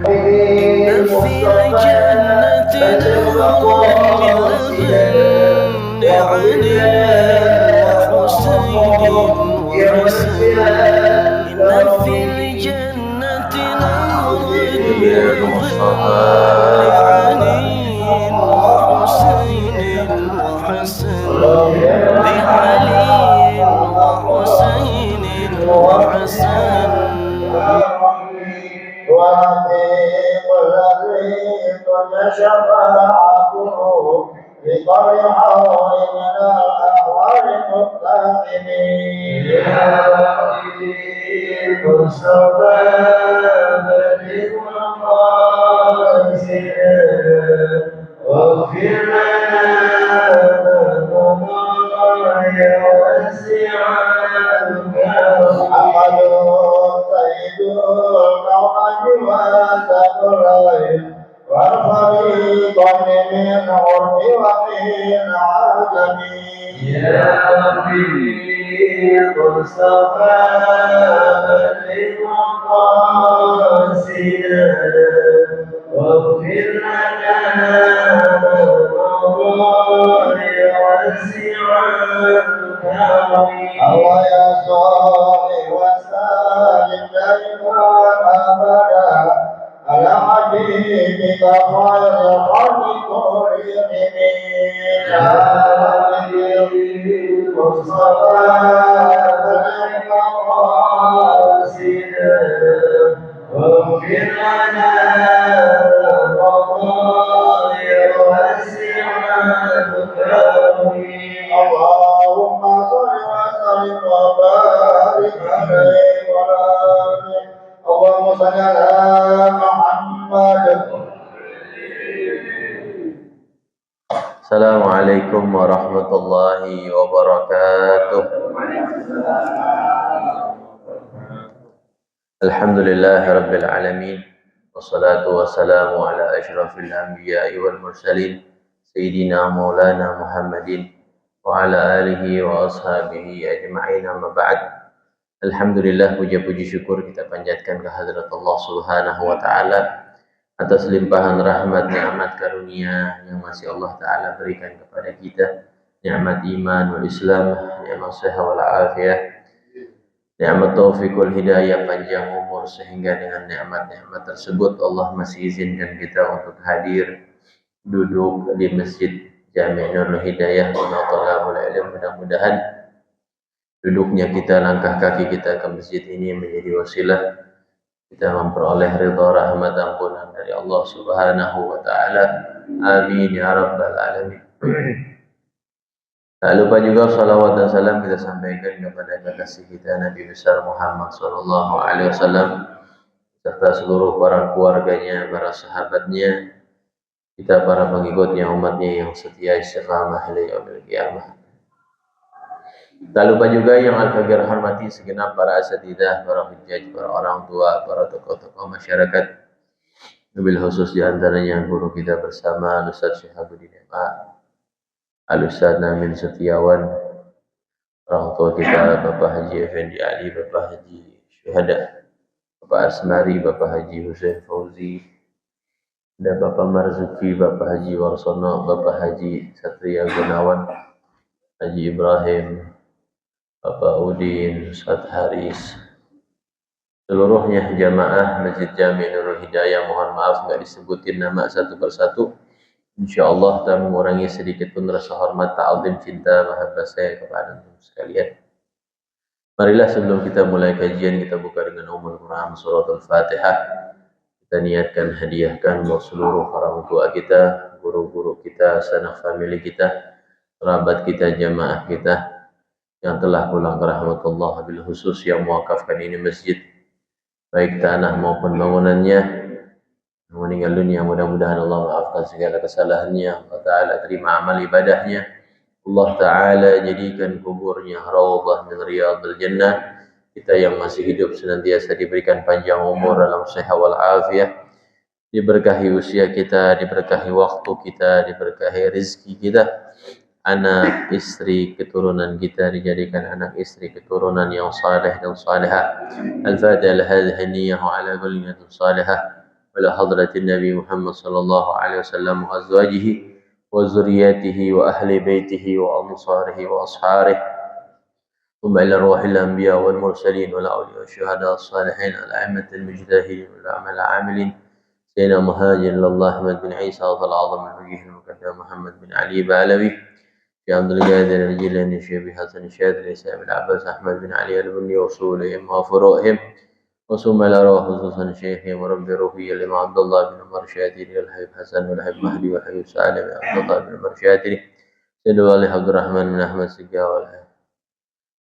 إن في الجنة نهر من لبن علي وحسين وحسن. إن في الجنة نهر من لبن علي وحسين وحسن. لعلي وحسين وحسن. ورفيق الذي شفاعته بقول حول من الأحوال المتقين. يا رفيق الصباب للمقاصد واغفر لنا ذنوبنا وسع الكرم. محمد سيد القوم وسكرين والخليق من عرف ومن عجم. يا رفيق الصفاء للمقاصد واغفر لنا ذنوبنا وسع الكرم. الله يا صالح وسلم دائما ابدا على حبيبك خير الخلق كلهم. يا ربي الصلاة المقاصد واغفر لنا القضايا وسع الكرم. اللهم صل وسلم وبارك عليه وعلى آله. اللهم صل على محمد. Assalamualaikum warahmatullahi wabarakatuh. Alhamdulillahi rabbil alamin. Wassalatu wassalamu ala asyrafil anbiya'i wal mursalin Sayyidina Maulana Muhammadin wa ala alihi wa ashabihi ajma'in, amma ba'd. Alhamdulillah, puja-puji syukur kita panjatkan ke hadrat Allah Subhanahu wa ta'ala atas limpahan rahmat, nikmat karunia yang masih Allah Ta'ala berikan kepada kita, nikmat iman wal Islam, nikmat sehat wal afiyah, nikmat taufik wal hidayah, panjang umur, sehingga dengan nikmat-nikmat tersebut Allah masih izinkan kita untuk hadir duduk di Masjid Jami' Nurul Hidayah wa Talabul Ilm. Mudah-mudahan duduknya kita, langkah kaki kita ke masjid ini menjadi wasilah kita memperoleh ridha, rahmat, ampunan dari Allah Subhanahu wa ta'ala. Amin ya rabbal alamin. Tak lupa juga salawat dan salam kita sampaikan kepada kekasih kita Nabi besar Muhammad sallallahu alaihi wasallam serta seluruh para keluarganya, para sahabatnya, kita para pengikutnya, umatnya yang setia istiqamah hingga yaumil qiyamah. Tak lupa juga yang Al-Faqir hormati segenap para asatidzah, para hujjaj, para orang tua, para tokoh-tokoh masyarakat, wabil khusus di antaranya guru kita bersama Al-Ustaz Syihabuddin Emma, Al-Ustaz Namin Setiawan, orang tua kita Bapak Haji Effendi Ali, Bapak Haji Syuhada, Bapak Asmari, Bapak Haji Hussein Fauzi, dan Bapak Marzuki, Bapak Haji Warsono, Bapak Haji Satria Gunawan, Haji Ibrahim, Bapak Udin, Ustaz Haris, seluruhnya jamaah Masjid Jami' Nurul Hidayah. Mohon maaf nggak disebutin nama satu persatu. InsyaAllah tak mengurangi sedikit pun rasa hormat, ta'zim, cinta, mahabbah saya kepada antum sekalian. Marilah sebelum kita mulai kajian, kita buka dengan Ummul Quran Surat Al-Fatihah. Kita niatkan hadiahkan buat seluruh orang tua kita, guru-guru kita, sanak famili kita, kerabat kita, jamaah kita yang telah pulang ke rahmatullah, bil khusus yang mewakafkan ini masjid, baik tanah maupun bangunannya, yang meninggal dunia. Mudah-mudahan Allah maafkan segala kesalahannya, Allah Ta'ala terima amal ibadahnya, Allah Ta'ala jadikan kuburnya raudhah min riyadil jannah. Kita yang masih hidup senantiasa diberikan panjang umur dalam sehat wal afiyah, diberkahi usia kita, diberkahi waktu kita, diberkahi rezeki kita, anak istri keturunan kita dijadikan anak istri keturunan yang saleh dan salihah. Al-Fatihah hadhihi niyyah ala kulli niyatin salihah. وإلى حضرة النبي محمد صلى الله عليه وسلم وأزواجه وذرياته وأهل بيته وأنصاره وأصحابه، ثم إلى روح الأنبياء والمرسلين والأولياء والشهداء الصالحين الأئمة المجتهدين والعلماء العاملين، سيدنا مهاجر الله أحمد بن عيسى العظم الوجيه المكدم محمد بن علي بعلوي، في عبد القادر الجيلاني، الشيخ حسن الشاذلي، سيد العباس أحمد بن علي البني وصولهم وفروعهم، وثم إلى روح خصوصا شيخهم ورب روحي الإمام عبد الله بن عمر شاتري والحبيب حسن والحبيب مهدي والحبيب سالم عبد الله بن عمر شاتري، سيد والي عبد الرحمن بن أحمد سجا والحبيب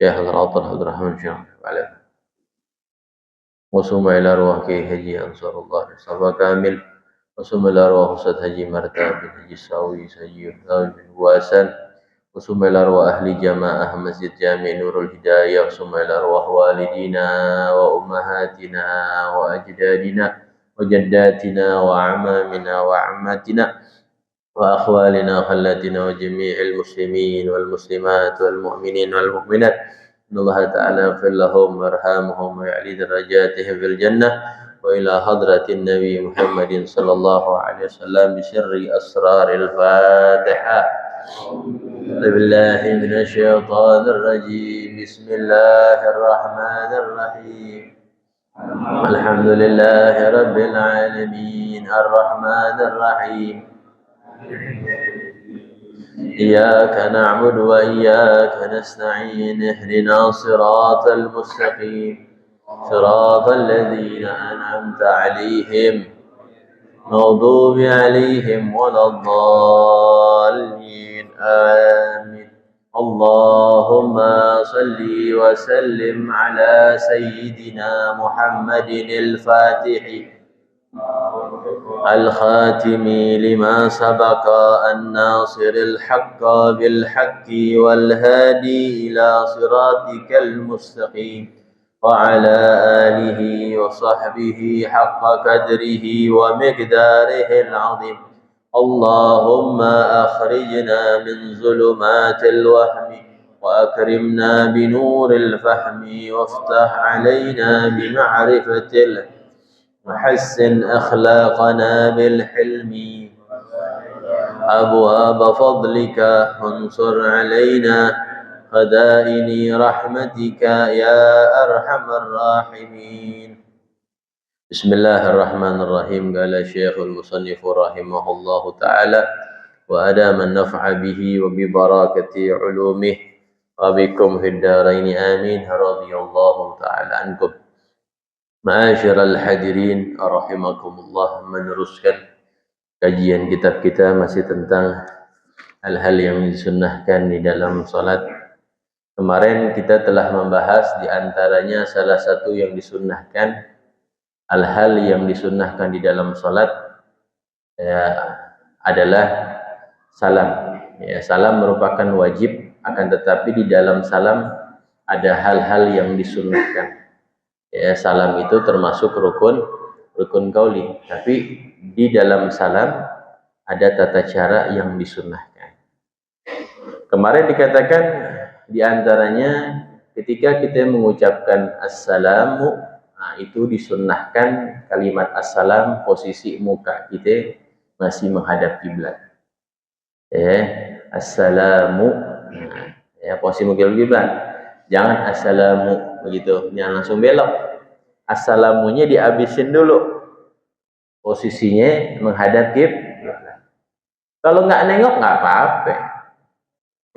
شيخ العطر عبد الرحمن شيخ عليه، وثم إلى روح كي هجي أنصار الله مصطفى كامل، وثم إلى روح أستاذ هجي مرتاب بن هجي الساوي هجي بن واسن، وثم إلى أرواح أهل جماعة مسجد جامع نور الهداية، وثم إلى أرواح والدينا وأمهاتنا وأجدادنا وجداتنا وأعمامنا وعماتنا وأخوالنا وخالاتنا وجميع المسلمين والمسلمات والمؤمنين والمؤمنات، إن الله تعالى يغفر لهم ويرحمهم ويعلي درجاتهم في الجنة، وإلى حضرة النبي محمد صلى الله عليه وسلم بسر أسرار الفاتحة. أعوذ بالله من الشيطان الرجيم، بسم الله الرحمن الرحيم، الحمد لله رب العالمين الرحمن الرحيم، إياك نعبد وإياك نستعين، اهدنا الصراط المستقيم صراط الذين أنعمت عليهم مغضوب عليهم ولا الضالين آمين. اللهم صل وسلم على سيدنا محمد الفاتح الخاتم لما سبق الناصر الحق بالحق والهادي إلى صراطك المستقيم، وعلى آله وصحبه حق قدره ومقداره العظيم. اللهم أخرجنا من ظلمات الوهم وأكرمنا بنور الفهم، وافتح علينا بمعرفة العلم، وحسن أخلاقنا بالحلم، أبواب فضلك وانصر علينا خزائن رحمتك يا أرحم الراحمين. بسم الله الرحمن الرحيم. قال الشيخ المصنف رحمه الله تعالى: وأدام النفع به وببركة علومه وبكم في الدارين آمين. رضي الله تعالى عنكم. Ma'asyiral hadirin rahimakumullah, meneruskan kajian kitab kita masih tentang hal-hal yang disunnahkan di dalam salat. Kemarin kita telah membahas di antaranya salah satu yang disunnahkan, hal-hal yang disunnahkan di dalam salat adalah salam. Ya, salam merupakan wajib, akan tetapi di dalam salam ada hal-hal yang disunnahkan. Ya, salam itu termasuk rukun qauli, tapi di dalam salam ada tata cara yang disunnahkan. Kemarin dikatakan di antaranya ketika kita mengucapkan assalamu, itu disunnahkan kalimat assalam posisi muka kita masih menghadap kiblat. Assalamu, posisi muka kiblat. Jangan assalamu begitu, jangan langsung belok. Assalamunya dihabisin dulu, posisinya menghadap kiblat. Kalau nggak nengok nggak apa-apa.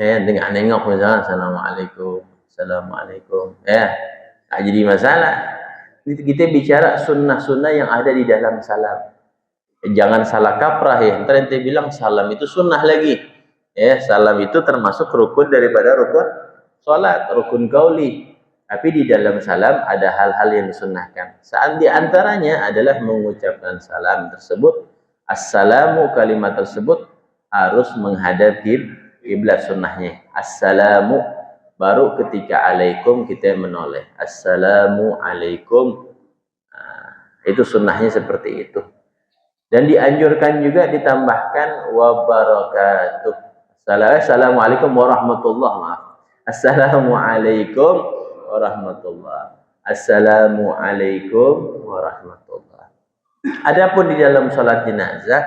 Nggak nengok misalnya assalamualaikum, nggak jadi masalah. Kita bicara sunnah-sunnah yang ada di dalam salam. Jangan salah kaprah ya. Ntar ente bilang salam itu sunnah lagi. Salam itu termasuk rukun daripada rukun salat, rukun qauli. Tapi di dalam salam ada hal-hal yang disunnahkan. Saat di antaranya adalah mengucapkan salam tersebut, assalamu, kalimat tersebut harus menghadap kiblat sunnahnya. Assalamu, baru ketika alaikum kita menoleh. Assalamu alaikum. Itu sunnahnya seperti itu. Dan dianjurkan juga ditambahkan wabarakatuh. Assalamualaikum warahmatullahi wabarakatuh. Assalamualaikum warahmatullahi. Assalamualaikum warahmatullahi. Adapun di dalam sholat jenazah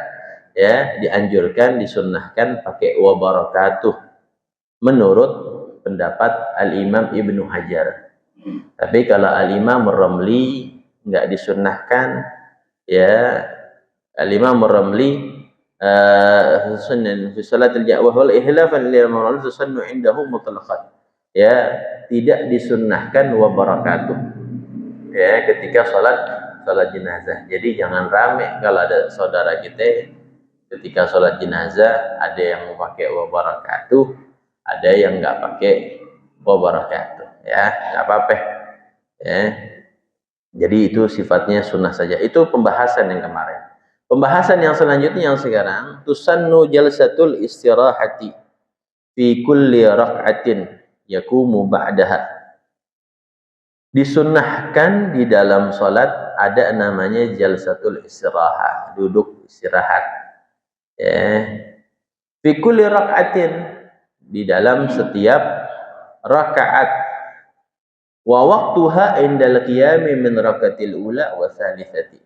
ya dianjurkan disunnahkan pakai wa barakatuh menurut pendapat Al-Imam Ibnu Hajar. Tapi kalau Al-Imam Ramli nggak disunnahkan ya Al-Imam Ramli sunnah fi salatil ja'wah wal ihlafan lil mawlud susannu indahu mutlaqan. Ya, tidak disunnahkan wa barakatuh. Ya, ketika salat jenazah. Jadi jangan rame kalau ada saudara kita ketika salat jenazah ada yang mau pakai wa barakatuh, ada yang nggak pakai wa barakatuh. Ya, nggak apa-apa. Ya. Jadi itu sifatnya sunnah saja. Itu pembahasan yang kemarin. Pembahasan yang selanjutnya yang sekarang tusannu jalsatul istirahati fi kulli rak'atin yakumu ba'daha. Disunnahkan di dalam salat ada namanya jalsatul istirahah, duduk istirahat. Ya. Fi kulli rak'atin di dalam setiap rakaat. Wa waqtuha indal qiyami min rakatil ula wa thalithati.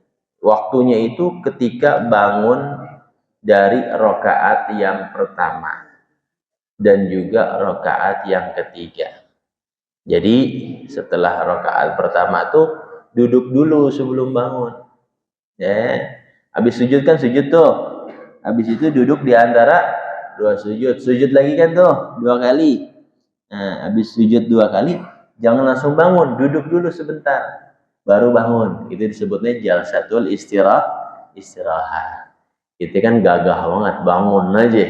Waktunya itu ketika bangun dari rakaat yang pertama dan juga rakaat yang ketiga. Jadi setelah rakaat pertama tuh duduk dulu sebelum bangun. Ya. Habis sujud kan sujud tuh. Habis itu duduk di antara dua sujud. Sujud lagi kan tuh 2 kali. Nah, habis sujud 2 kali jangan langsung bangun, duduk dulu sebentar. Baru bangun. Itu disebutnya jalsatul istirahat. Kita kan gagah banget bangun aja.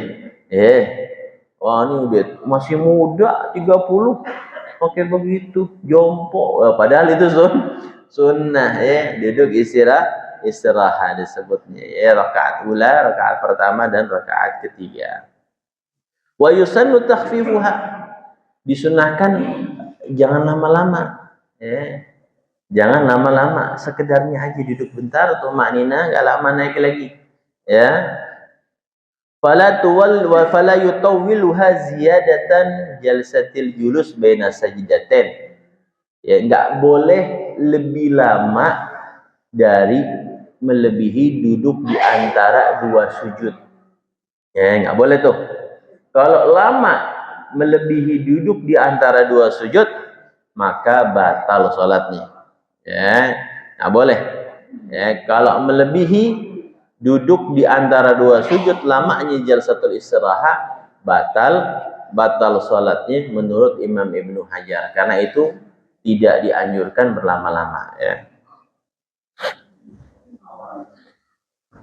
Wah ini udah masih muda 30 pakai begitu jompo. Padahal itu sunnah ya, duduk istirahat disebutnya ya, rakaat ula, rakaat pertama dan rakaat ketiga. Wa yusannu takhfifuha. Disunnahkan jangan lama-lama ya. Jangan lama-lama, sekedarnya aja duduk bentar atau maknina, enggak lama naik lagi. Ya. Fala yutawwiluha ziyadatan jalsatil julus baina sajdatain. Ya, enggak boleh lebih lama dari melebihi duduk di antara 2 sujud. Ya, enggak boleh tuh. Kalau lama melebihi duduk di antara 2 sujud, maka batal salatnya. Ya, nggak boleh. Ya, kalau melebihi duduk di antara 2 sujud lamanya jalsatul istirahat batal salatnya menurut Imam Ibnu Hajar. Karena itu tidak dianjurkan berlama-lama. Ya.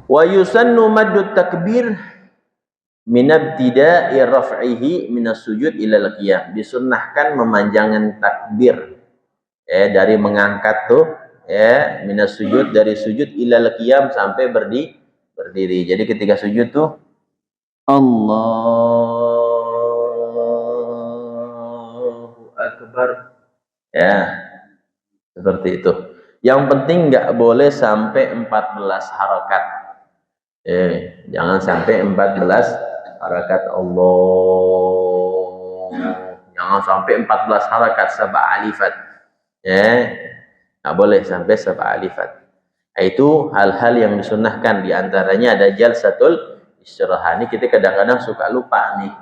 Wa yusannu maddut takbir min ibtida'i raf'ihi minas sujud ilal qiyam. Disunnahkan memanjangkan takbir dari mengangkat tuh ya minas sujud dari sujud ilal qiyam sampai berdiri. Jadi ketika sujud tuh Allahu Akbar ya seperti itu. Yang penting nggak boleh sampai 14 harakat. Jangan sampai 14 harakat Allah. Jangan sampai 14 harakat sab'a alifat. Ya, nggak boleh sampai sab'a alifat. Itu hal-hal yang disunnahkan. Di antaranya ada jalsatul istirahat. Ini kita kadang-kadang suka lupa nih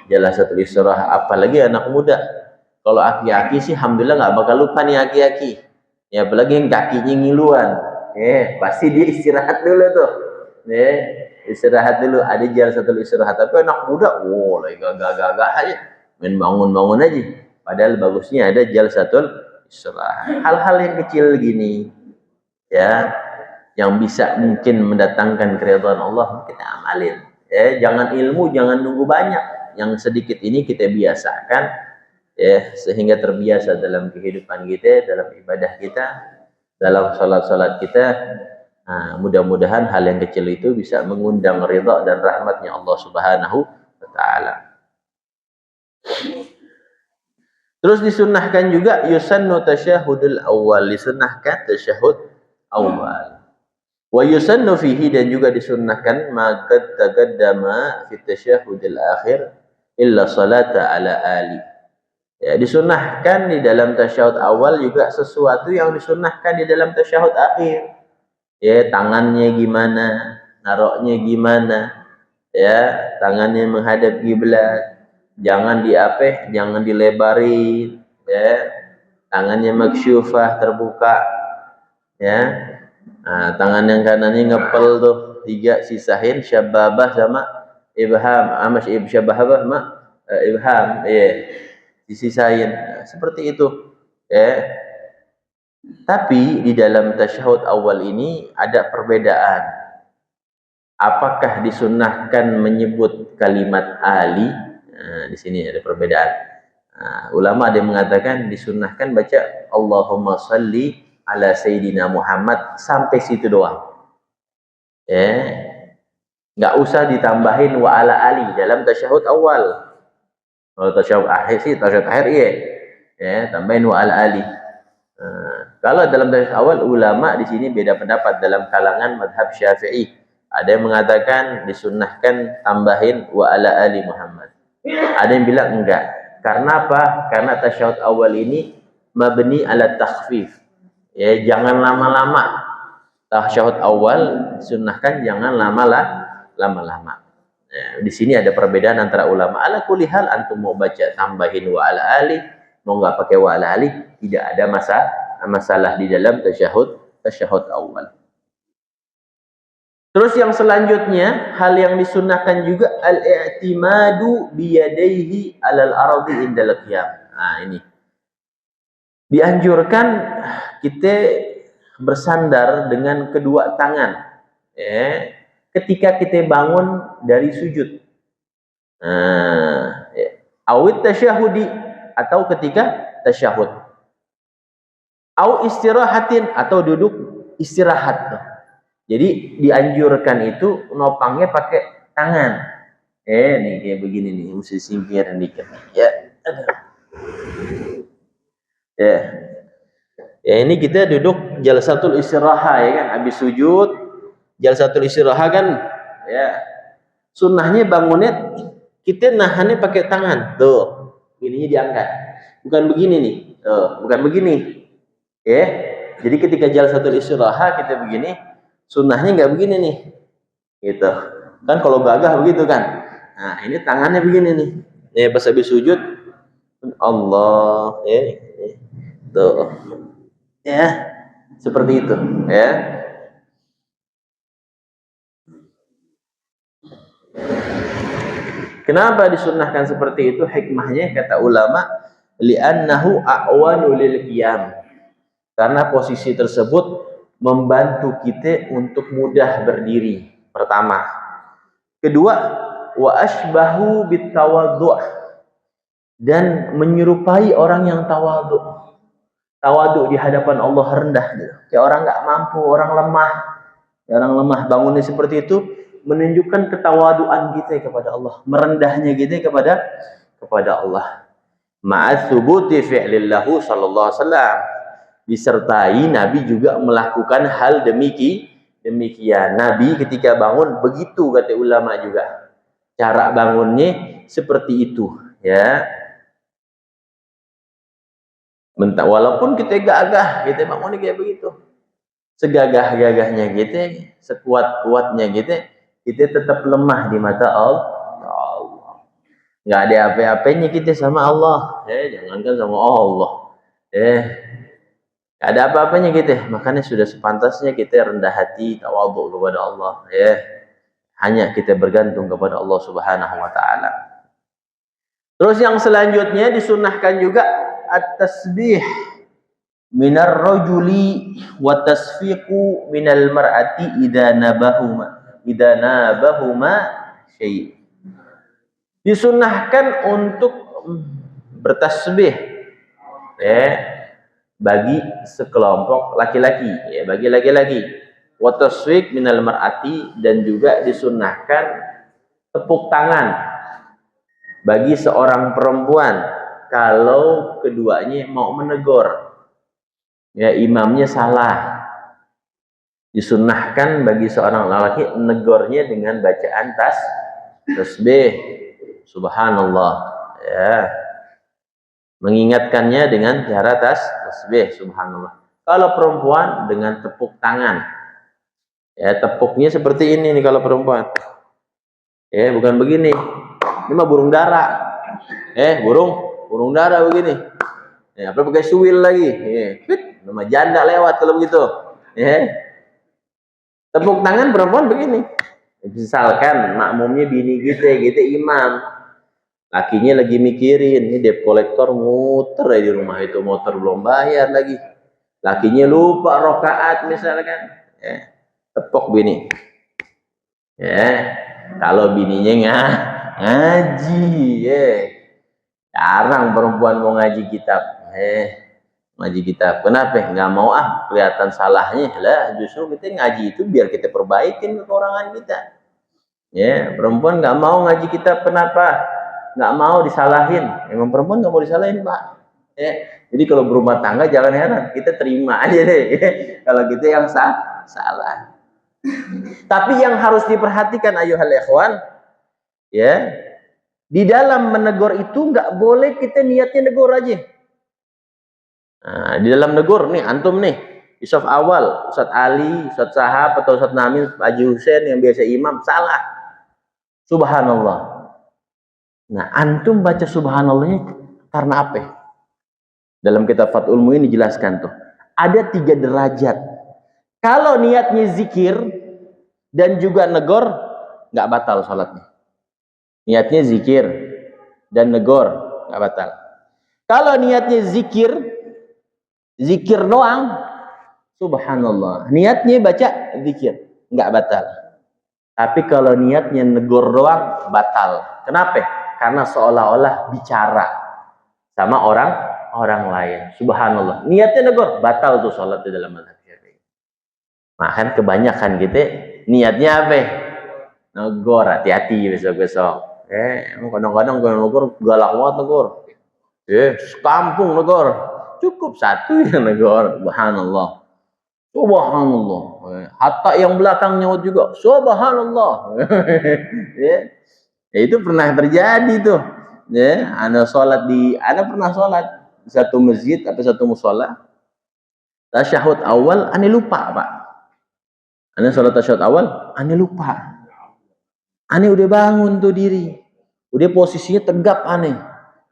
jalsatul istirahat. Apalagi anak muda. Kalau aki-aki sih alhamdulillah nggak bakal lupa nih aki-aki. Ya apalagi yang kakinya ngiluan. Pasti dia istirahat dulu tuh. Istirahat dulu. Ada jalsatul istirahat. Tapi anak muda, lagi gagah-gagah aja. Main bangun-bangun aja. Padahal bagusnya ada jalsatul istirahat. Hal-hal yang kecil gini ya yang bisa mungkin mendatangkan keridhaan Allah kita amalin. Jangan ilmu jangan nunggu banyak. Yang sedikit ini kita biasakan ya sehingga terbiasa dalam kehidupan kita, dalam ibadah kita, dalam salat-salat kita. Nah, mudah-mudahan hal yang kecil itu bisa mengundang ridha dan rahmatnya Allah Subhanahu wa taala. Terus disunnahkan juga yusannu tasyahudul awal, disunnahkan tasyahud awal. Wa yusannu fihi dan juga disunnahkan ma qad taqaddama fi tasyahudil akhir illa salata ala ali. Ya, disunnahkan di dalam tasyahud awal juga sesuatu yang disunnahkan di dalam tasyahud akhir. Ya, tangannya gimana, naroknya gimana, ya, tangannya menghadap kiblat, jangan jangan dilebarin, ya, tangannya maksyufah, terbuka, ya. Nah, tangan yang kanannya ngepel tuh 3, sisahin syababah sama ibham, syababah sama ibham, ya, disisain. Nah, seperti itu, ya. Tapi di dalam tasyahud awal ini ada perbedaan. Apakah disunnahkan menyebut kalimat Ali? Nah, di sini ada perbedaan. Nah, ulama ada yang mengatakan disunnahkan baca Allahumma salli ala Sayyidina Muhammad sampai situ doang. Nggak usah ditambahin wa ala Ali dalam tasyahud awal. Kalau tasyahud akhir sih, tasyahud akhir iya. Ya, tambahin wa ala Ali. Kalau dalam tasyahud awal, ulama di sini beda pendapat dalam kalangan madhab Syafi'i. Ada yang mengatakan disunnahkan tambahin wa ala ali Muhammad. Ada yang bilang enggak. Karena apa? Karena tasyahud awal ini mabni ala takhfif. Ya, jangan lama-lama. Tasyahud awal sunnahkan jangan lama-lama. Ya, di sini ada perbedaan antara ulama. Ala kulli hal antum mau baca tambahin wa ala ali, mau enggak pakai wa ala ali, tidak ada masalah di dalam tasyahud awal. Terus yang selanjutnya, hal yang disunnahkan juga al-i'timadu biyadaihi alal ardi indal qiyam. Nah, ini. Dianjurkan kita bersandar dengan kedua tangan, ya, ketika kita bangun dari sujud. Nah, ya. Awit tasyahudi, atau ketika tasyahud. Au istirahatin, atau duduk istirahat. Jadi dianjurkan itu nopangnya pakai tangan. Nih kayak begini nih, mesti singkir dikit. Ya. Ya. Ya, ini kita duduk jalsatul istirahah, ya kan, habis sujud jalsatul istirahah kan, ya. Sunnahnya bangunnya kita nahannya pakai tangan. Tuh, ininya diangkat. Bukan begini nih. Tuh, bukan begini. Ya. Jadi ketika jalsatul istirahah kita begini, sunnahnya nggak begini nih, gitu kan, kalau gagah begitu kan. Nah, ini tangannya begini nih, ya, pas habis sujud Allah, tuh, ya, seperti itu, ya. Kenapa disunnahkan seperti itu? Hikmahnya kata ulama, li'annahu a'wanu lil qiyam, karena posisi tersebut membantu kita untuk mudah berdiri, pertama. Kedua, wa asbahu bitawadhu', dan menyerupai orang yang tawadhu. Tawadhu di hadapan Allah rendah gitu. Kayak orang nggak mampu, orang lemah. Orang lemah bangunnya seperti itu menunjukkan ketawaduan kita kepada Allah, merendahnya kita kepada Allah. Ma'atsubuti fi'lillahu sallallahu alaihi wasallam, disertai Nabi juga melakukan hal demikian. Nabi ketika bangun begitu, kata ulama juga. Cara bangunnya seperti itu, ya. Walaupun kita gagah, kita bangunnya kayak begitu. Segagah-gagahnya kita, sekuat-kuatnya kita tetap lemah di mata Allah. Nggak ada apa-apanya kita sama Allah. Jangankan sama Allah. Ada apa-apanya kita, makanya sudah sepantasnya kita rendah hati, tawadhu kepada Allah, ya. Hanya kita bergantung kepada Allah Subhanahu wa taala. Terus yang selanjutnya disunnahkan juga at-tasbih minar rajuli wa tasfiqu minal mar'ati idza nabahuma syai'. Disunnahkan untuk bertasbih, ya, bagi sekelompok laki-laki, ya, bagi laki-laki. Wa tasfiq minal mar'ati, dan juga disunnahkan tepuk tangan bagi seorang perempuan kalau keduanya mau menegur, ya, imamnya salah. Disunnahkan bagi seorang laki menegurnya dengan bacaan tasbih, subhanallah, ya. Mengingatkannya dengan cara tasbih, subhanallah. Kalau perempuan dengan tepuk tangan, Ya, tepuknya seperti ini nih kalau perempuan. Bukan begini. Ini mah burung dara. Burung dara begini. Apa pakai suwil lagi. Nama janda lewat kalau begitu. Tepuk tangan perempuan begini. Misalkan makmumnya bini gitu imam. Lakinya lagi mikirin, ini debt kolektor muter di rumah itu, motor belum bayar lagi. Lakinya lupa rokaat misalkan. Tepuk bini. Kalau bininya ngaji, jarang perempuan mau ngaji kitab. Ngaji kitab. Kenapa? Nggak mau kelihatan salahnya. Lah, justru kita ngaji itu biar kita perbaikin kekurangan kita. Perempuan nggak mau ngaji kitab. Kenapa? Nggak mau disalahin. Emang perempuan nggak mau disalahin, Pak. Jadi kalau berumah tangga jangan heran, kita terima aja deh. Kalau kita yang salah. Tapi yang harus diperhatikan ayuhal ikhwan, di dalam menegur itu nggak boleh kita niatnya negur aja. Nah, di dalam negur nih, antum nih, di saf awal, Ustadz Ali, Ustadz Sahab, atau Ustadz Namin, Haji Husain yang biasa imam, salah. Subhanallah. Nah, antum baca subhanallahnya karena apa? Dalam kitab Fathul Muin dijelaskan tuh, ada 3 derajat. Kalau niatnya zikir dan juga negor, nggak batal sholatnya. Niatnya zikir dan negor, nggak batal. Kalau niatnya zikir doang, subhanallah. Niatnya baca zikir, nggak batal. Tapi kalau niatnya negor doang, batal. Kenapa? Karena seolah-olah bicara sama orang lain. Subhanallah. Niatnya negor, batal tuh sholat di dalam mazhab Syafi'i. Makan kebanyakan gitu, niatnya apa? Negor, hati-hati besok-besok. Kadang-kadang kalau negor galak banget negor. Sekampung negor. Cukup 1 yang negor. Subhanallah. Subhanallah. Hatta yang belakang nyaut juga. Subhanallah. Itu pernah terjadi tuh. Ana pernah sholat di satu masjid atau satu musola. Tasyahud awal, ana lupa, Pak. Ana sholat tasyahud awal, ana lupa. Ana udah bangun tuh diri. Udah posisinya tegap ana.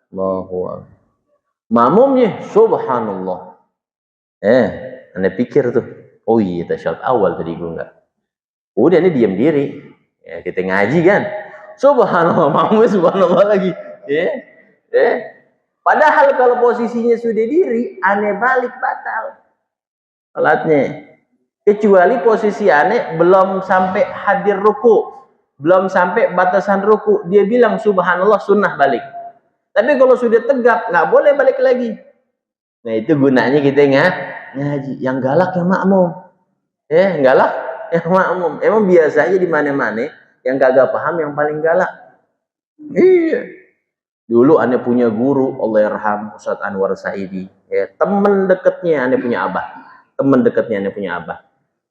Allahu Akbar. Makmumnya subhanallah. Ana pikir tuh, oh iya tasyahud awal tadi gua enggak. Udah ini diam diri. Kita ngaji kan. Subhanallah, makmumnya subhanallah lagi. Padahal kalau posisinya sudah diri, ana balik batal salatnya. Kecuali posisi ana belum sampai hadir ruku, belum sampai batasan ruku, dia bilang subhanallah, sunnah balik. Tapi kalau sudah tegap, nggak boleh balik lagi. Nah itu gunanya kita ngaji. Yang galak yang makmum. Galak yang makmum. Emang biasanya di mana-mana yang kagak paham yang paling galak. Dulu ane punya guru, Allahyarham, Ustadz Anwar Saidi. Temen deketnya ane punya abah.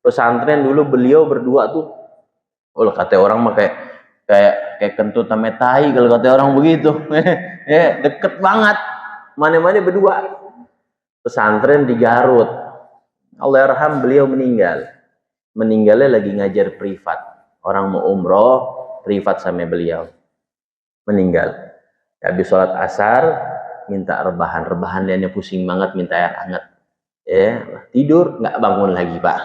Pesantren dulu beliau berdua tuh, kata orang mah kayak kentut sama tai kalau kata orang begitu. Deket banget, mana-mana berdua. Pesantren di Garut. Allahyarham, beliau meninggalnya lagi ngajar privat. Orang mau umroh privat sama beliau, meninggal. Habis sholat asar minta rebahan dia pusing banget, minta air hangat. Tidur nggak bangun lagi, Pak.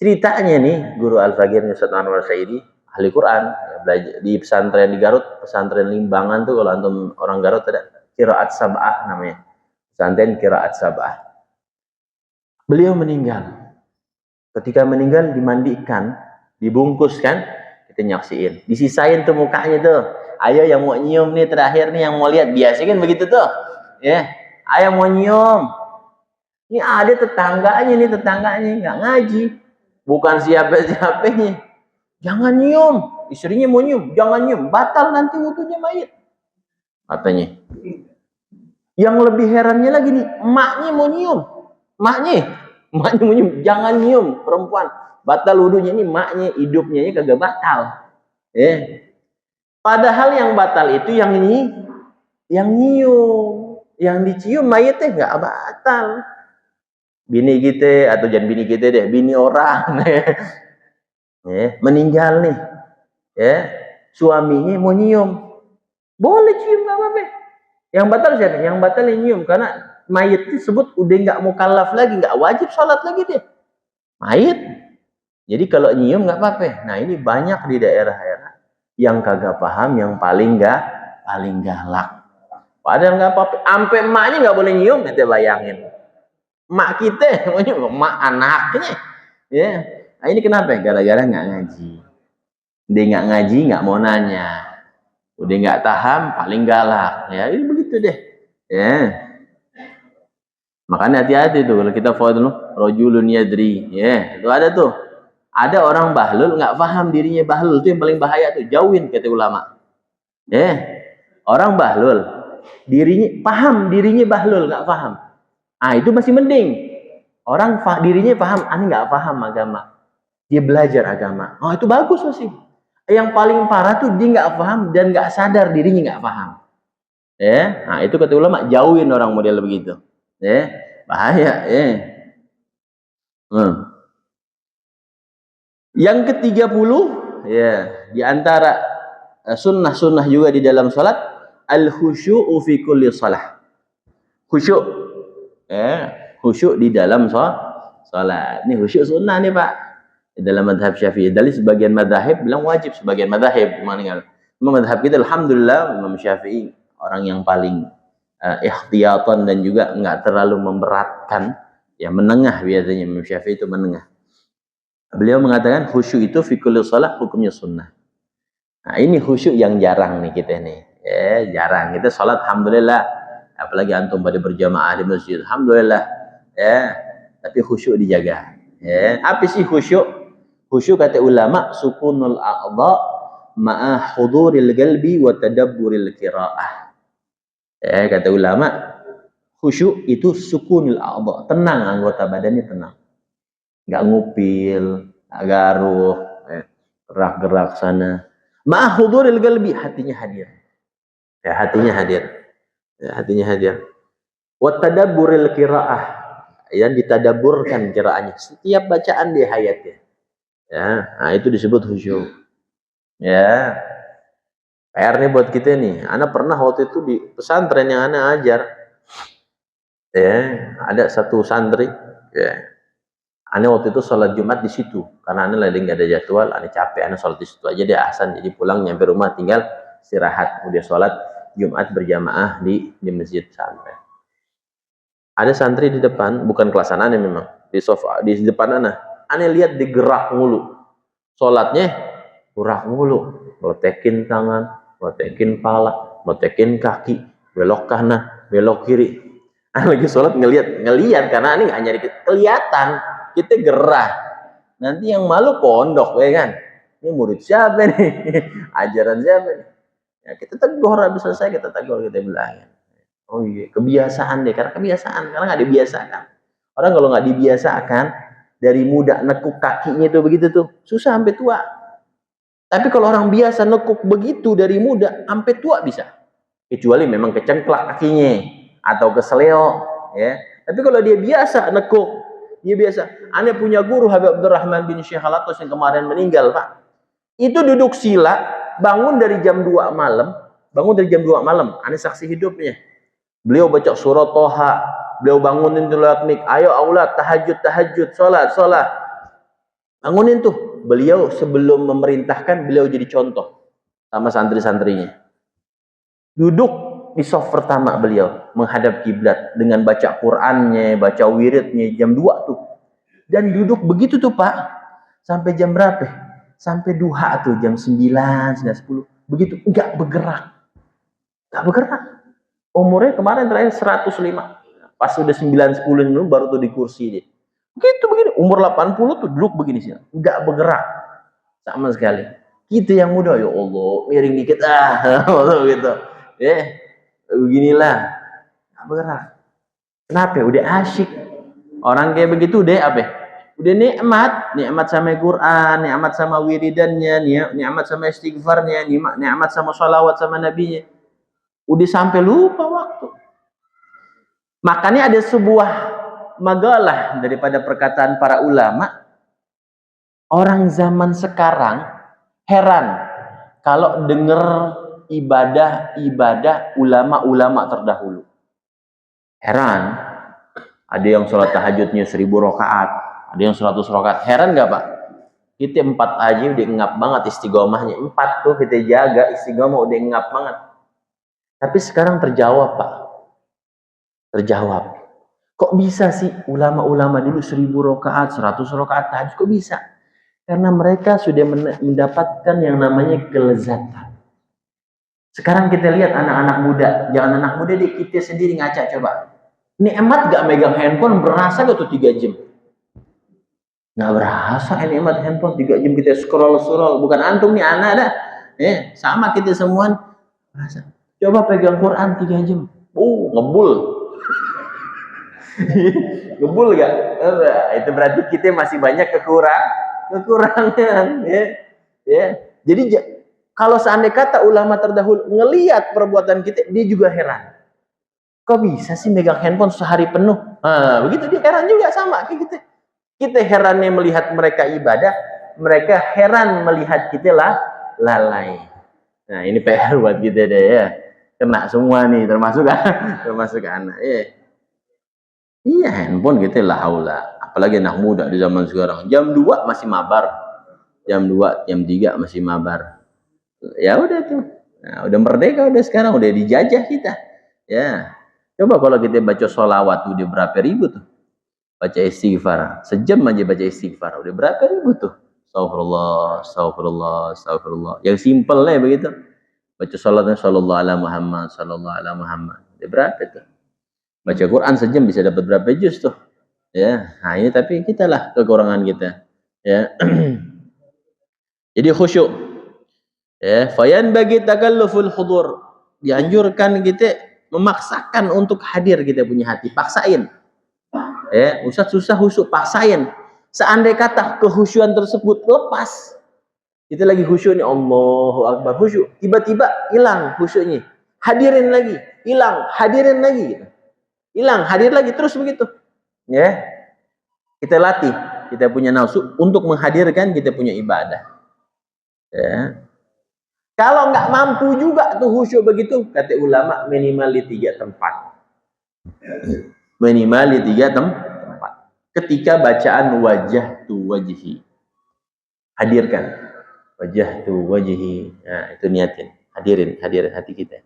Ceritanya nih, guru Al-Faqir Ustadz Anwar Saidi, ahli Quran, belajar di pesantren di Garut, pesantren Limbangan tuh, kalau antum orang Garut ada Qiraat Sab'ah namanya, pesantren Qiraat Sab'ah. Beliau meninggal. Ketika meninggal dimandikan, dibungkus kan, kita nyaksiin, disisain tuh mukanya tuh. Ayo yang mau nyium nih terakhir nih, yang mau lihat, biasa kan begitu tuh. Ayo mau nyium. Ini ada tetangganya nggak ngaji, bukan siapa-siapanya. Jangan nyium, istrinya mau nyium, jangan nyium, batal nanti wudunya mayit, katanya. Yang lebih herannya lagi nih, emaknya mau nyium, jangan nyium perempuan, batal wudunya. Ini emaknya, hidupnya ini kagak batal. Padahal yang batal itu yang nyium, yang dicium mayitnya nggak batal. bini kita, atau jangan bini kita deh, bini orang meninggal nih, suaminya mau nyium, boleh cium, nggak apa-apa. Yang batal siapa? Yang batal yang nyium, karena mayit tersebut udah nggak mukallaf lagi, nggak wajib sholat lagi dia, mayit. Jadi kalau nyium nggak apa-apa. Nah ini banyak di daerah-daerah yang kagak paham, yang paling galak. Padahal nggak apa-apa, sampai emaknya nggak boleh nyium, kita bayangin. Emak kita, emak anaknya, Nah ini kenapa? Gara-gara nggak ngaji. Dia nggak ngaji, nggak mau nanya. Udah nggak tahan, paling galak. Ya ini begitu deh. Makanya hati-hati tuh kalau kita follow dulu, rojulun yadri. Itu ada tuh. Ada orang bahlul nggak paham dirinya bahlul, itu yang paling bahaya tuh. Jauhin kata ulama. Orang bahlul dirinya paham dirinya bahlul nggak paham. Itu masih mending. Orang dirinya paham, nggak paham agama. Dia belajar agama. Itu bagus masih. Yang paling parah tuh dia nggak paham dan nggak sadar dirinya nggak paham. Itu kata ulama, jauhin orang model begitu. Bahaya. Yang ke-30, di antara sunnah-sunnah juga di dalam salat, al-khusyu'u fi kulli shalah. Khusyuk. Khusyuk di dalam salat. Ini khusyuk sunnah nih, Pak. Di dalam madhab Syafi'i. Dari sebagian madhab bilang wajib, sebagian madhab meninggal. Madhab kita alhamdulillah Imam Syafi'i orang yang paling ikhtiyatan dan juga enggak terlalu memberatkan, menengah biasanya. Imam Syafi'i itu menengah. Beliau mengatakan khusyuk itu fi kulli shalah hukumnya sunnah. Nah, ini khusyuk yang jarang nih kita nih. Jarang. Kita salat alhamdulillah, apalagi antum pada berjamaah di masjid, alhamdulillah. Tapi khusyuk dijaga. Apa sih khusyuk? Khusyuk kata ulama, sukunul a'dha ma'a huduril qalbi wa tadabburil qiraah. Kata ulama, khusyuk itu sukunul a'dha, tenang anggota badannya, tenang. Enggak ngupil, enggak garuh, gerak-gerak sana. Ma'a huduril qalbi, hatinya hadir. Hatinya hadir. Hatinya hadir. Wa tadabburil qiraah, yang ditadaburkan kiraannya setiap bacaan di hayatnya. Itu disebut khusyuk. PR nih buat kita nih. Ana pernah waktu itu di pesantren yang ana ajar. Ada satu santri. Ana waktu itu sholat Jumat di situ karena ana lagi nggak ada jadwal. Ana capek, ana sholat di situ aja deh ahsan. Jadi pulang nyampe rumah tinggal istirahat. Kemudian sholat Jumat berjamaah di masjid pesantren. Ada santri di depan, bukan kelas aneh memang, di sofa di depan aneh lihat digerak mulu, sholatnya gerak mulu, meletekin tangan, meletekin pala, meletekin kaki, belok kanan, belok kiri. Lagi sholat ngelihat karena aneh nggak nyari kelihatan, kita gerah. Nanti yang malu pondok, kan? Ini murid siapa nih? Ajaran siapa nih? Kita tegur, habis selesai kita tegur, kita bilang. Oh iya, kebiasaan deh, karena nggak dibiasakan. Orang kalau nggak dibiasakan, dari muda nekuk kakinya itu begitu tuh, susah sampai tua. Tapi kalau orang biasa nekuk begitu dari muda, sampai tua bisa. Kecuali memang kecengklak kakinya, atau keseleo. Tapi kalau dia biasa nekuk, dia biasa. Ane punya guru Habib Abdurrahman bin Syekh Al-Atos yang kemarin meninggal, Pak. Itu duduk sila, bangun dari jam 2 malam, Ane saksi hidupnya. Beliau baca surat Toha, beliau bangunin tuh mik, ayo aulad tahajud, sholat. Bangunin tuh. Beliau sebelum memerintahkan, beliau jadi contoh sama santri-santrinya. Duduk di soft pertama beliau, menghadap kiblat dengan baca Qur'annya, baca wiridnya jam 2 tuh. Dan duduk begitu tuh, Pak. Sampai jam berapa? Sampai duha tuh, jam 9, 10. Begitu, enggak bergerak. Umurnya kemarin terakhir 105. Pas udah 9-10 baru tuh di kursi dia. Begini. Umur 80 tuh duduk begini sih. Enggak bergerak. Sama sekali. Kita yang muda, ya Allah, miring dikit. Gitu. Beginilah. Enggak bergerak. Kenapa? Udah asyik. Orang kayak begitu deh udah nikmat sama Quran, nikmat sama wiridannya, nikmat sama istighfarnya, nikmat sama sholawat sama nabinya. Udah sampai lupa waktu. Makanya ada sebuah magalah daripada perkataan para ulama, orang zaman sekarang heran kalau dengar ibadah ulama-ulama terdahulu. Heran, ada yang sholat tahajudnya 1000 rakaat, ada yang 100 rakaat. Heran nggak Pak? Kita 4 aja udah ngap banget istiqomahnya. 4 tuh kita jaga istiqomah udah ngap banget. Tapi sekarang terjawab Pak. Terjawab. Kok bisa sih ulama-ulama dulu 1000 rakaat, 100 rakaat tahajud kok bisa? Karena mereka sudah mendapatkan yang namanya kelezatan. Sekarang kita lihat anak-anak muda, jangan anak muda deh, kita sendiri ngaca coba. Nikmat gak megang handphone berasa gak tuh 3 jam? Gak berasa nikmat handphone 3 jam kita scroll, bukan antum nih anak dah. Sama kita semua berasa. Coba pegang Quran 3 jam. Ngebul. Ngebul gak? Itu berarti kita masih banyak kekurangan. Jadi kalau seandainya kata ulama terdahulu ngelihat perbuatan kita, dia juga heran. Kok bisa sih megang handphone sehari penuh? Begitu dia heran juga sama kayak gitu. Kita herannya melihat mereka ibadah, mereka heran melihat kita lalai. Nah ini PR buat kita deh ya. Kena semua nih, termasuk anak. Iya handphone kita lah haula. Apalagi anak muda di zaman sekarang. Jam 2 masih mabar. Jam 2, jam 3 masih mabar. Ya udah tuh. Nah, udah merdeka udah sekarang, udah dijajah kita. Ya. Coba kalau kita baca sholawat udah berapa ribu tuh. Baca istighfar. Sejam aja baca istighfar. Udah berapa ribu tuh. Astagfirullah. Yang simple lah begitu. Baca sholatnya sallallahu ala Muhammad. Udah berapa tuh. Baca Quran sejam bisa dapat berapa juz tuh. Ya. Nah ini tapi kita lah kekurangan kita. Ya. Jadi khusyuk. Fayan bagi takalluful hudur, dianjurkan kita memaksakan untuk hadir kita punya hati, paksain. Ustaz susah khusyuk, paksain. Seandai kata kehusyuan tersebut lepas, kita lagi khusyuk nih, Allahu Akbar khusyuk, tiba-tiba hilang khusyuknya, hadirin lagi, hilang, hadirin lagi, gitu. Hilang, hadir lagi terus begitu. Kita latih, kita punya nafsu untuk menghadirkan kita punya ibadah. Kalau nggak mampu juga tuh khusyuk begitu, kata ulama minimal di 3 tempat. Minimal di 3 tempat. Ketika bacaan wajah tu wajhi, hadirkan wajah tu wajhi. Nah itu niatin, hadirin hati kita.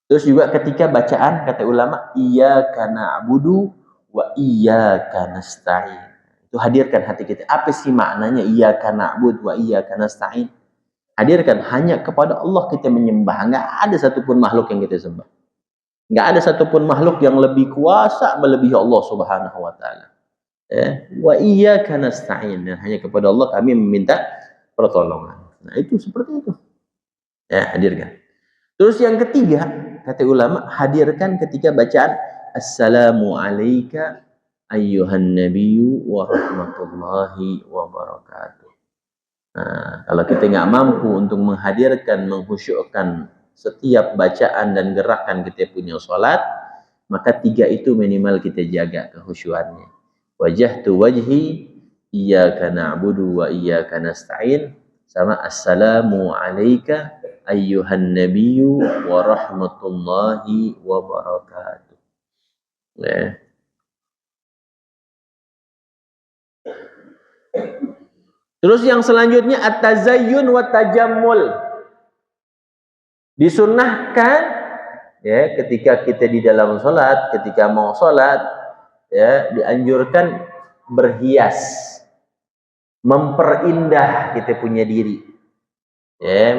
Terus juga ketika bacaan kata ulama iyyaka na'budu wa iyyaka nasta'in. Itu hadirkan hati kita. Apa sih maknanya iyyaka na'budu wa iyyaka nasta'in? Hadirkan hanya kepada Allah kita menyembah. Nggak ada satupun makhluk yang kita sembah. Nggak ada satupun makhluk yang lebih kuasa melebihi Allah Subhanahu wa Ta'ala. Wa iyyaka nasta'in, dan hanya kepada Allah kami meminta pertolongan. Nah itu seperti itu. Hadirkan. Terus yang ketiga kata ulama, hadirkan ketika bacaan assalamu alayka ayyuhan nabiyyu wa rahmatullahi wa barakatuh. Nah, kalau kita nggak mampu untuk menghadirkan, mengkhusyukkan setiap bacaan dan gerakan kita punya sholat, maka 3 itu minimal kita jaga kekhusyuannya. Wajahtu wajhi, iyyaka na'budu wa iyyaka nasta'in, sama assalamu alayka ayyuhan nabiyyu wa rahmatullahi wa barakatuh. Terus yang selanjutnya at-tazayyun wa tajammul. Disunnahkan ketika kita di dalam salat, ketika mau salat, dianjurkan berhias, memperindah kita punya diri.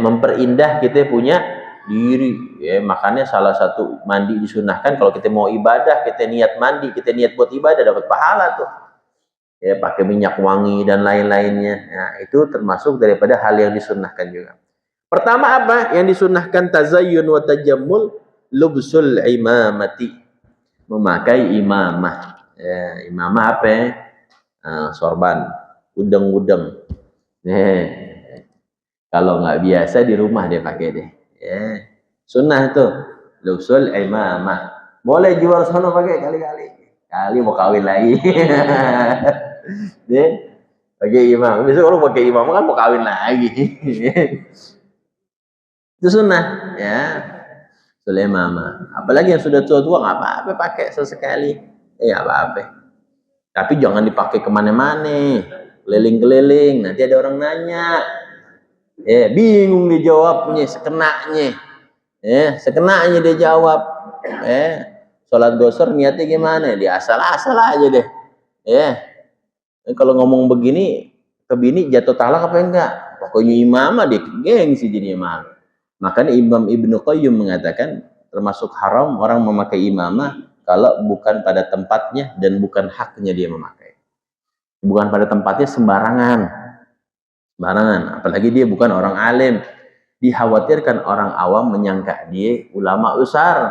Memperindah kita punya diri. Makanya salah satu mandi disunnahkan kalau kita mau ibadah, kita niat mandi, kita niat buat ibadah dapat pahala tuh. Pakai minyak wangi dan lain-lainnya. Nah, itu termasuk daripada hal yang disunnahkan juga. Pertama apa? Yang disunnahkan tazayyun wa tajammul, lubsul imamati. Memakai imamah. Imamah apa? Sorban, udeng-udeng. Kalau nggak biasa di rumah dia pakai deh. Sunnah tuh, lubsul imamah. Boleh jual sono pakai kali-kali. Kali mau kawin lagi. Deh, pakai imam. Besok kalau pakai imam kan mau kawin lagi. Itu sunnah, ya. Sulemama. Apalagi yang sudah tua-tua nggak apa-apa pakai sesekali. Ya apa-apa. Tapi jangan dipakai kemana-mana. Keliling-keliling. Nanti ada orang nanya. Bingung dia jawabnya, sekenanya. Sekenanya dia jawab. Sholat gosor niatnya gimana? Dia asal-asal aja deh. Kalau ngomong begini, ke bini jatuh talak apa enggak? Pokoknya imam dia gengsi jadi imam. Makanya Imam Ibnu Qayyim mengatakan termasuk haram orang memakai imamah kalau bukan pada tempatnya dan bukan haknya dia memakai. Bukan pada tempatnya sembarangan. Sembarangan. Apalagi dia bukan orang alim. Dikhawatirkan orang awam menyangka dia ulama besar.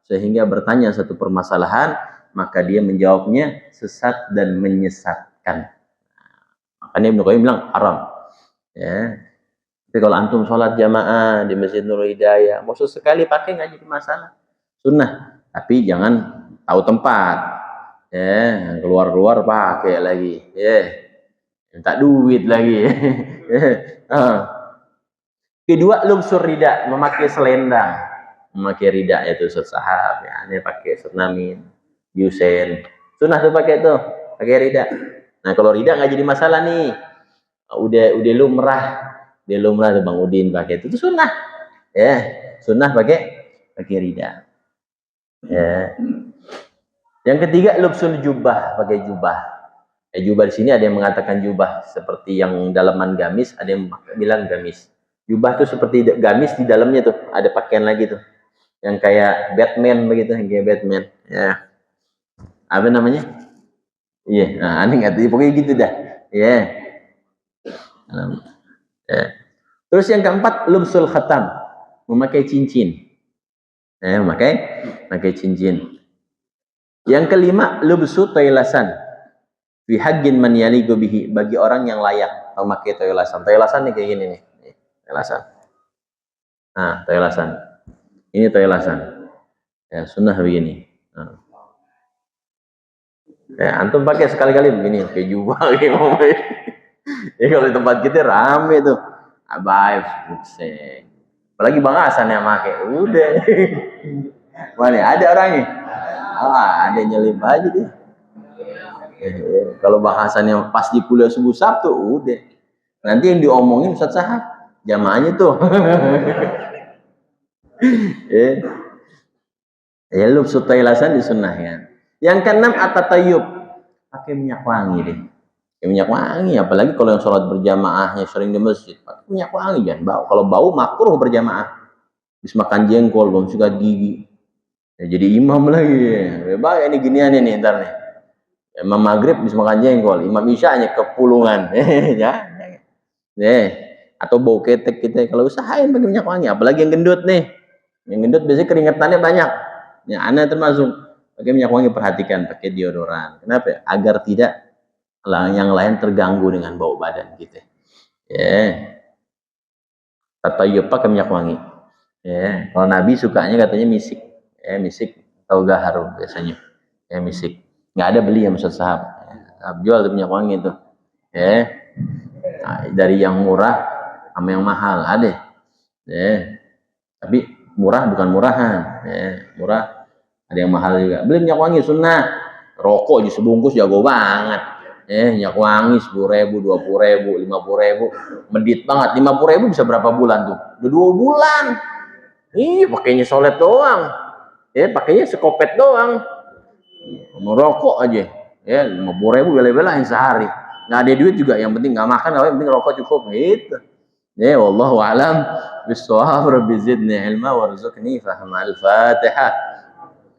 Sehingga bertanya satu permasalahan, maka dia menjawabnya sesat dan menyesatkan. Makanya Ibnu Qayyim bilang haram. Tapi kalau antum sholat jamaah di Masjid Nurul Hidayah, mau sesekali pakai nggak jadi masalah. Sunnah. Tapi jangan tahu tempat. Keluar-keluar pakai lagi. Minta duit lagi. Kedua, lubsur rida, memakai selendang. Memakai rida itu sahab. Ini pakai sernamin, yusen. Sunnah tuh pakai itu. Pakai rida. Nah kalau rida nggak jadi masalah nih. Udah lumrah. Dia lumrah tuh Bang Udin pakai itu sunnah. Sunnah pakai rida. Yang ketiga lubsul jubah, pakai jubah. Jubah di sini ada yang mengatakan jubah seperti yang dalaman gamis, ada yang bilang gamis. Jubah tuh seperti gamis di dalamnya tuh ada pakaian lagi tuh. Yang kayak Batman begitu, yang kayak Batman. Apa namanya? Nah, aneh nggak tahu, pokoknya gitu dah. Terus yang keempat lubsul khatam, memakai cincin. Memakai cincin. Yang kelima lubsu toilasan, fi haqqin man yaliqu bihi, bagi orang yang layak memakai toilasan. Toilasan nih kayak gini nih. Toilasan. Nah, toilasan. Ini toilasan. Sunnah begini. Antum pakai sekali-kali begini, kayak jubah kayak kalau di tempat kita rame tuh. Abai, bukseng. Apalagi Bang Hasan yang pakai. Udah. Mana ada orangnya? Ada nyelip aja dia. Kalau Bang Hasan yang pas di kuliah subuh Sabtu, udah. Nanti yang diomongin Ustaz Sahab, jamaahnya tuh. Lubsu toilasan disunnahkan. Yang keenam at-tatayyub, pakai minyak wangi deh. Minyak wangi, apalagi kalau yang sholat berjamaahnya sering di masjid, pakai minyak wangi jangan bau. Kalau bau makruh berjamaah. Habis makan jengkol, belum sikat gigi. Jadi imam lagi. Bahaya ini ginian ini ntar nih. Imam maghrib habis makan jengkol, imam isyanya kepulungan. Atau bau ketek kita. Kalau usahain pakai minyak wangi, apalagi yang gendut nih. Yang gendut biasanya keringetannya banyak. Yang aneh termasuk. Pakai minyak wangi, perhatikan pakai deodoran. Kenapa? Agar tidak yang lain terganggu dengan bau badan kita. Tatayyub pakai minyak wangi. Kalau Nabi sukanya katanya misik. Misik atau gaharu biasanya. Misik. Nggak ada beli ya Ustaz Sahab. Jual tuh minyak wangi itu. Dari yang murah sama yang mahal ada. Tapi murah bukan murahan. Murah ada yang mahal juga. Beli minyak wangi sunnah. Rokok aja sebungkus jago banget. Minyak wangi 10.000, 20.000, 50.000, medit banget. 50.000 bisa berapa bulan tuh? Udah 2 bulan. Pakainya solet doang. Pakainya sekopet doang. Merokok aja. 50.000 bela-belain sehari. Nggak ada duit juga, yang penting nggak makan, yang penting rokok cukup. Gitu. Wallahu a'lam bis-shawab. Rabbi zidni ilma warzuqni fahma. Al-Fatihah.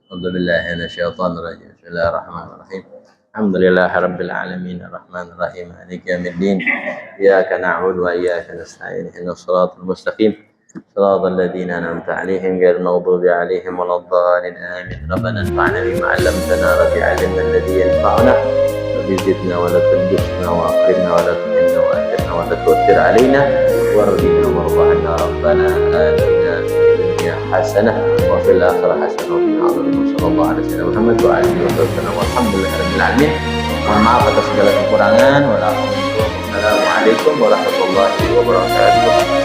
Alhamdulillah minasyaitonir rajim. Bismillahirrahmanirrahim. Alhamdulillah rabbil alamin arrahmanir rahim maliki yaumiddin iyyaka na'budu wa iyyaka nasta'in ihdinas siratal mustaqim siratal ladzina an'amta 'alaihim ghairil maghdubi 'alaihim waladdallin amin rabbana anfa'na bima 'allamtana rabbi 'allimna alladhi yanfa'una rabbi zidna wa la tunqisna wa aqrimna wa la tuhinna wa atina wa la tu'thir 'alaina warhamna warhamna rabbana atina fid dunya hasanah wa fil akhirati hasanah wa qina adzabannar. Sallallahu alaihi wasallam Muhammad wa alihi wasallam. Walhamdulillahirabbil alamin. Mohon maaf atas segala kekurangan. Wassalamualaikum warahmatullahi wabarakatuh.